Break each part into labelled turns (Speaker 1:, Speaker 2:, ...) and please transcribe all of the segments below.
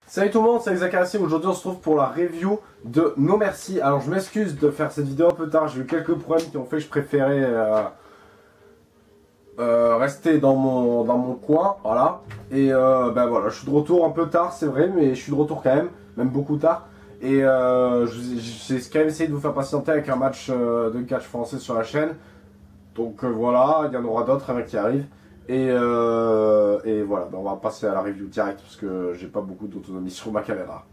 Speaker 1: Salut tout le monde, c'est Zachary. Aujourd'hui on se trouve pour la review de No Mercy. Alors je m'excuse de faire cette vidéo un peu tard, j'ai eu quelques problèmes qui ont fait que je préférais rester dans mon coin, voilà. Et ben voilà, je suis de retour un peu tard, c'est vrai, mais je suis de retour quand même beaucoup tard. Et j'ai quand même essayé de vous faire patienter avec un match de catch français sur la chaîne. Donc voilà, il y en aura d'autres qui arrivent. Et voilà, ben on va passer à la review direct parce que j'ai pas beaucoup d'autonomie sur ma caméra.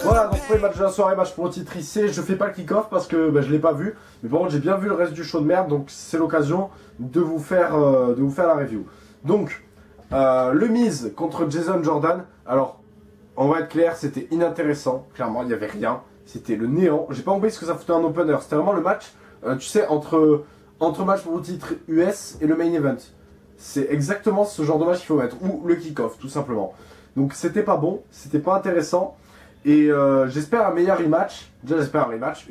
Speaker 1: Voilà, donc premier match de la soirée, match pour le titre IC. Je fais pas le kick-off parce que ben, je l'ai pas vu. Mais par contre j'ai bien vu le reste du show de merde, donc c'est l'occasion de vous faire la review. Donc, le Miz contre Jason Jordan. Alors, on va être clair, c'était inintéressant. Clairement, il n'y avait rien. C'était le néant. J'ai pas compris ce que ça foutait un opener. C'était vraiment le match, tu sais, entre match pour le titre US et le main event. C'est exactement ce genre de match qu'il faut mettre. Ou le kick-off, tout simplement. Donc c'était pas bon, c'était pas intéressant. Et j'espère un meilleur rematch. Déjà j'espère un rematch,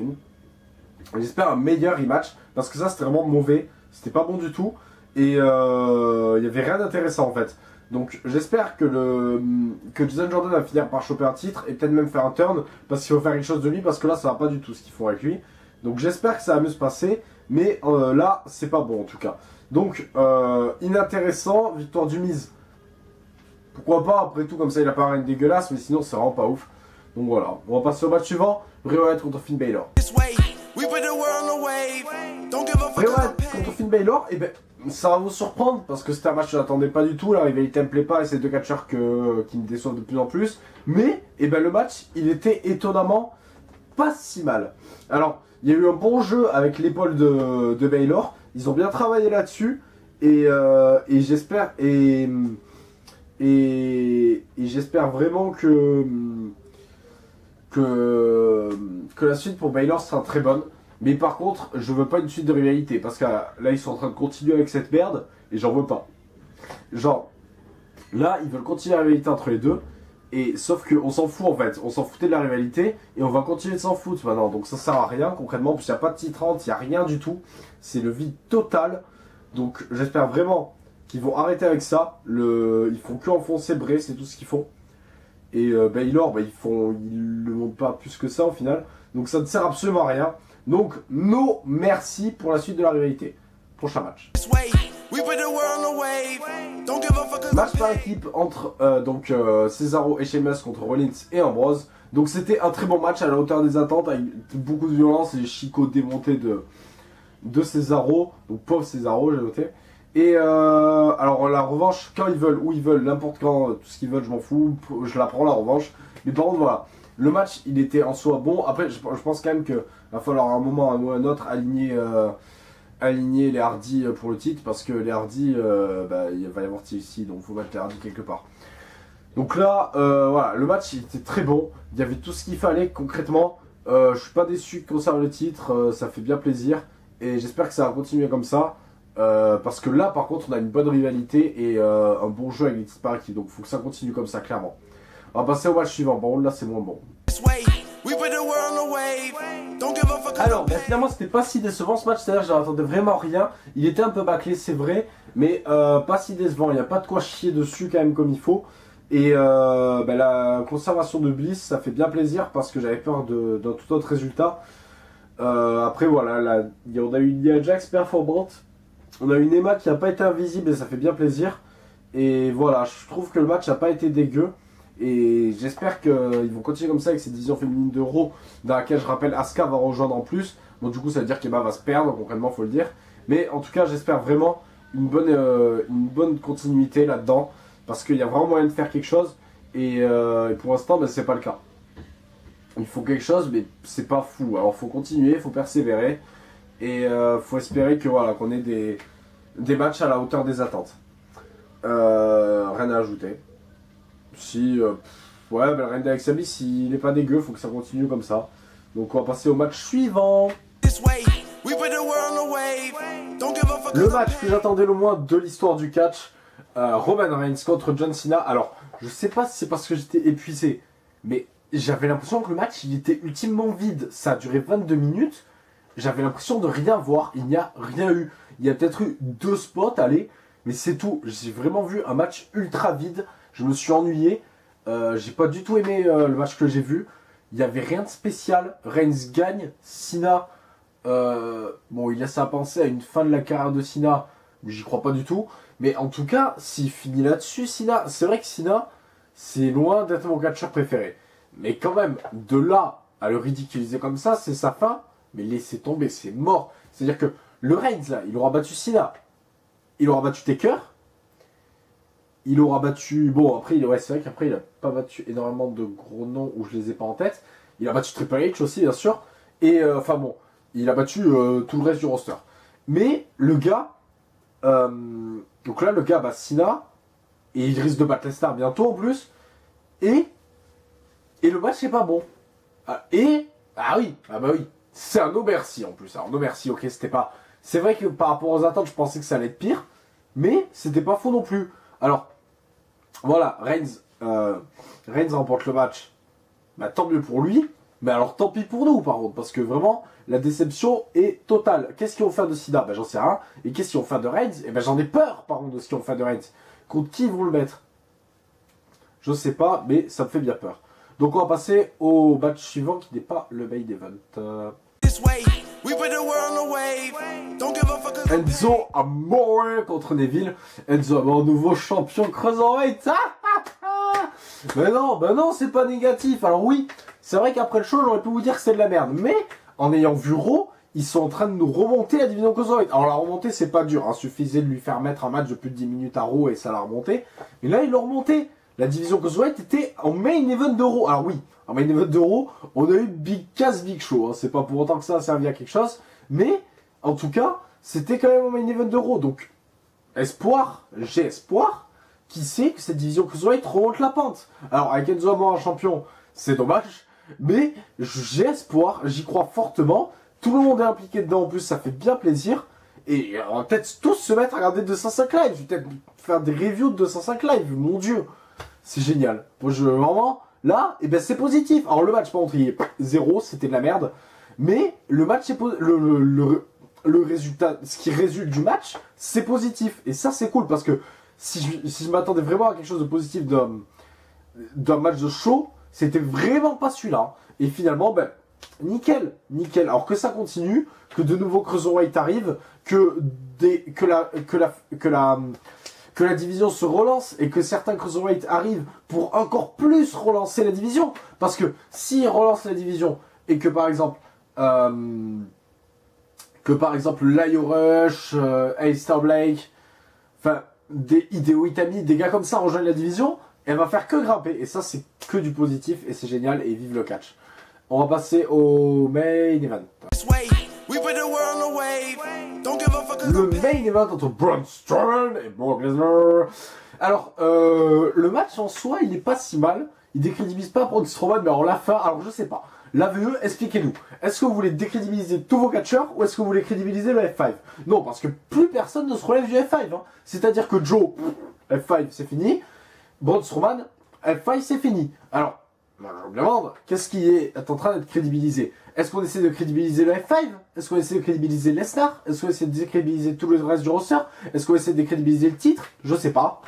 Speaker 1: j'espère un meilleur rematch. Parce que ça c'était vraiment mauvais. C'était pas bon du tout. Et il y avait rien d'intéressant en fait. Donc j'espère que Jason Jordan va finir par choper un titre. Et peut-être même faire un turn. Parce qu'il faut faire quelque chose de lui. Parce que là ça va pas du tout ce qu'ils font avec lui. Donc j'espère que ça va mieux se passer. Mais là, c'est pas bon en tout cas. Donc, inintéressant, victoire du Miz. Pourquoi pas, après tout, comme ça il a pas rien de dégueulasse, mais sinon c'est vraiment pas ouf. Donc voilà, on va passer au match suivant. Bray Wyatt contre Finn Balor. Bray Wyatt contre Finn Balor, et ben ça va vous surprendre parce que c'était un match que je n'attendais pas du tout. La rivalité me plaît pas et c'est deux catcheurs qui me déçoivent de plus en plus. Mais, et ben le match, il était étonnamment pas si mal. Alors, il y a eu un bon jeu avec l'épaule de Balor. Ils ont bien travaillé là-dessus. Et j'espère j'espère vraiment que la suite pour Balor sera très bonne. Mais par contre, je veux pas une suite de rivalité. Parce que là, ils sont en train de continuer avec cette merde. Et j'en veux pas. Genre, là, ils veulent continuer la rivalité entre les deux. Et sauf qu'on s'en fout en fait, on s'en foutait de la rivalité et on va continuer de s'en foutre maintenant. Donc ça sert à rien concrètement, parce qu'il n'y a pas de titrante, il n'y a rien du tout. C'est le vide total. Donc j'espère vraiment qu'ils vont arrêter avec ça. Ils font que enfoncer Bray, c'est tout ce qu'ils font. Et Balor, ils le montent pas plus que ça au final. Donc ça ne sert absolument à rien. Donc no merci pour la suite de la rivalité. Prochain match. Match par équipe entre Cesaro et Sheamus contre Rollins et Ambrose. Donc c'était un très bon match à la hauteur des attentes avec beaucoup de violence et les chicots démontés de Cesaro. Donc pauvre Cesaro, j'ai noté. Et alors la revanche, quand ils veulent, où ils veulent, n'importe quand, tout ce qu'ils veulent, je m'en fous, je la prends la revanche. Mais par contre voilà, le match il était en soi bon. Après je pense quand même qu'il va falloir à un moment ou à un autre aligner les Hardy pour le titre parce que les Hardy, il va y avoir TLC, donc il faut mettre les Hardy quelque part. Donc là, voilà, le match il était très bon, il y avait tout ce qu'il fallait concrètement. Je suis pas déçu qu'on conserve le titre, ça fait bien plaisir et j'espère que ça va continuer comme ça. Parce que là par contre on a une bonne rivalité et un bon jeu avec les titres par équipe, donc il faut que ça continue comme ça clairement. On va passer au match suivant, bon là c'est moins bon. Alors, finalement, c'était pas si décevant ce match, c'est-à-dire j'en attendais vraiment rien. Il était un peu bâclé, c'est vrai, mais pas si décevant. Il n'y a pas de quoi chier dessus quand même comme il faut. Et la conservation de Bliss, ça fait bien plaisir parce que j'avais peur d'un tout autre résultat. Après, voilà, on a eu Nia Jax performante. On a eu une Emma qui n'a pas été invisible et ça fait bien plaisir. Et voilà, je trouve que le match n'a pas été dégueu. Et j'espère qu'ils vont continuer comme ça avec cette division féminine de Raw dans laquelle je rappelle Asuka va rejoindre en plus. Bon du coup ça veut dire qu'Emma va se perdre concrètement, faut le dire. Mais en tout cas j'espère vraiment une bonne continuité là-dedans. Parce qu'il y a vraiment moyen de faire quelque chose. Et pour l'instant c'est pas le cas. Il faut quelque chose mais c'est pas fou. Alors faut continuer, faut persévérer. Et faut espérer que voilà qu'on ait des matchs à la hauteur des attentes. Rien à ajouter. Si, ouais, le Randy avec Sabi, s'il n'est pas dégueu, faut que ça continue comme ça. Donc on va passer au match suivant. Le match que j'attendais le moins de l'histoire du catch, Roman Reigns contre John Cena. Alors, je sais pas si c'est parce que j'étais épuisé, mais j'avais l'impression que le match, il était ultimement vide. Ça a duré 22 minutes, j'avais l'impression de rien voir, il n'y a rien eu. Il y a peut-être eu 2 spots, allez. Mais c'est tout. J'ai vraiment vu un match ultra vide. Je me suis ennuyé. J'ai pas du tout aimé le match que j'ai vu. Il n'y avait rien de spécial. Reigns gagne. Cena, bon, il laisse à penser à une fin de la carrière de Cena. Mais j'y crois pas du tout. Mais en tout cas, s'il finit là-dessus, Cena, c'est vrai que Cena, c'est loin d'être mon catcheur préféré. Mais quand même, de là à le ridiculiser comme ça, c'est sa fin. Mais laissez tomber, c'est mort. C'est-à-dire que le Reigns, là, il aura battu Cena. Il aura battu Taker. Il aura battu... Bon, après, ouais, c'est vrai qu'après, il a pas battu énormément de gros noms où je les ai pas en tête. Il a battu Triple H aussi, bien sûr. Et, enfin bon, il a battu tout le reste du roster. Mais, le gars... donc là, le gars bat Cena. Et il risque de battre Lesnar bientôt, en plus. Et le match n'est pas bon. Ah oui, ah bah oui. C'est un no merci, en plus. Alors, no merci, ok, c'était pas... C'est vrai que par rapport aux attentes, je pensais que ça allait être pire. Mais, c'était pas faux non plus. Alors, voilà, Reigns remporte le match. Bah, tant mieux pour lui. Mais alors, tant pis pour nous, par contre. Parce que vraiment, la déception est totale. Qu'est-ce qu'ils vont faire de Cena? Bah, j'en sais rien. Et qu'est-ce qu'ils vont faire de Reigns? Et ben, j'en ai peur, par contre, de ce qu'ils vont faire de Reigns. Contre qui ils vont le mettre? Je sais pas, mais ça me fait bien peur. Donc, on va passer au match suivant, qui n'est pas le main event. Enzo Amore contre Neville. Enzo Amore, nouveau champion Cruiserweight. Mais non, c'est pas négatif. Alors oui, c'est vrai qu'après le show, j'aurais pu vous dire que c'est de la merde. Mais en ayant vu Raw, ils sont en train de nous remonter la division Cruiserweight. Alors la remontée, c'est pas dur. Il suffisait de lui faire mettre un match de plus de 10 minutes à Raw et ça l'a remonté. Mais là, ils l'ont remonté. La division Cruiserweight était en main event de Raw. Alors oui, en main event de Raw, on a eu Big Show. Hein. C'est pas pour autant que ça a servi à quelque chose. Mais, en tout cas, c'était quand même en main event de Raw. Donc, j'ai espoir. Qui sait que cette division Cruiserweight remonte la pente. Alors, avec Enzo Amore en champion, c'est dommage. Mais, j'ai espoir. J'y crois fortement. Tout le monde est impliqué dedans. En plus, ça fait bien plaisir. Et on va peut-être tous se mettre à regarder 205 live. Je vais peut-être faire des reviews de 205 live. Mon Dieu. C'est génial. Moi, vraiment, là, eh ben, c'est positif. Alors, le match, par contre, il est 0, c'était de la merde. Mais, le match, le résultat, ce qui résulte du match, c'est positif. Et ça, c'est cool, parce que si je m'attendais vraiment à quelque chose de positif d'un match de show, c'était vraiment pas celui-là. Et finalement, ben, nickel. Alors que ça continue, que de nouveaux Cruiserweight arrivent, que la division se relance et que certains Cruiserweight arrivent pour encore plus relancer la division. Parce que s'ils relancent la division et que par exemple Lio Rush, Aleister Blake, enfin des Hideo Itami, des gars comme ça rejoignent la division, elle va faire que grimper. Et ça, c'est que du positif et c'est génial et vive le catch. On va passer au main event. Le main event entre Braun Strowman et Brock Lesnar. Alors, le match en soi, il est pas si mal. Il décrédibilise pas Braun Strowman, mais alors la fin, alors je sais pas. L'AVE, expliquez-nous. Est-ce que vous voulez décrédibiliser tous vos catcheurs ou est-ce que vous voulez crédibiliser le F5? Non, parce que plus personne ne se relève du F5. Hein. C'est-à-dire que Joe, F5, c'est fini. Braun Strowman, F5, c'est fini. Alors, je me demande, qu'est-ce qui est en train d'être crédibilisé? Est-ce qu'on essaie de crédibiliser le F5? Est-ce qu'on essaie de crédibiliser Lesnar? Est-ce qu'on essaie de décrédibiliser tout le reste du roster? Est-ce qu'on essaie de décrédibiliser le titre? Je sais pas.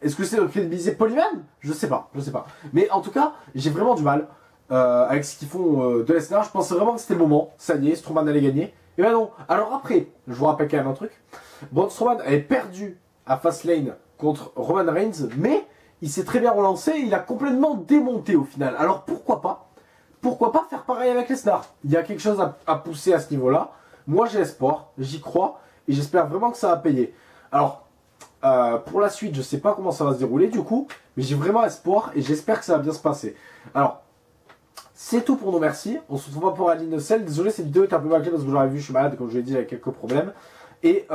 Speaker 1: Est-ce que c'est de crédibiliser Polyman? Je sais pas. Mais en tout cas, j'ai vraiment du mal avec ce qu'ils font de Lesnar. Je pensais vraiment que c'était le moment. Ça y est, Strowman allait gagner. Et ben non. Alors après, je vous rappelle quand même un truc. Braun Strowman avait perdu à Fastlane contre Roman Reigns, mais il s'est très bien relancé et il a complètement démonté au final. Alors pourquoi pas faire pareil avec Lesnar? Il y a quelque chose à pousser à ce niveau-là. Moi j'ai espoir, j'y crois et j'espère vraiment que ça va payer. Alors, pour la suite, je sais pas comment ça va se dérouler du coup, mais j'ai vraiment espoir et j'espère que ça va bien se passer. Alors, c'est tout pour nos merci. On se retrouve pas pour Hell in a Cell. Désolé, cette vidéo est un peu bâclée parce que j'aurais vu, je suis malade, comme je l'ai dit, avec quelques problèmes. Et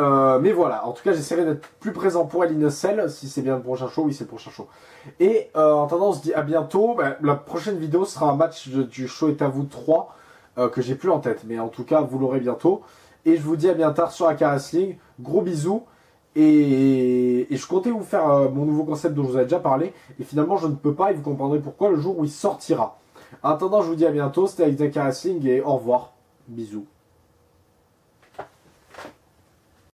Speaker 1: mais voilà, en tout cas j'essaierai d'être plus présent pour Hell in a Cell, si c'est bien le prochain show, oui c'est le prochain show. Et en attendant on se dit à bientôt, la prochaine vidéo sera un match du show est à vous 3, que j'ai plus en tête, mais en tout cas vous l'aurez bientôt. Et je vous dis à bientôt sur Aka Wrestling, gros bisous, et je comptais vous faire mon nouveau concept dont je vous avais déjà parlé, et finalement je ne peux pas, et vous comprendrez pourquoi le jour où il sortira. En attendant je vous dis à bientôt, c'était avec Aka Wrestling, et au revoir, bisous.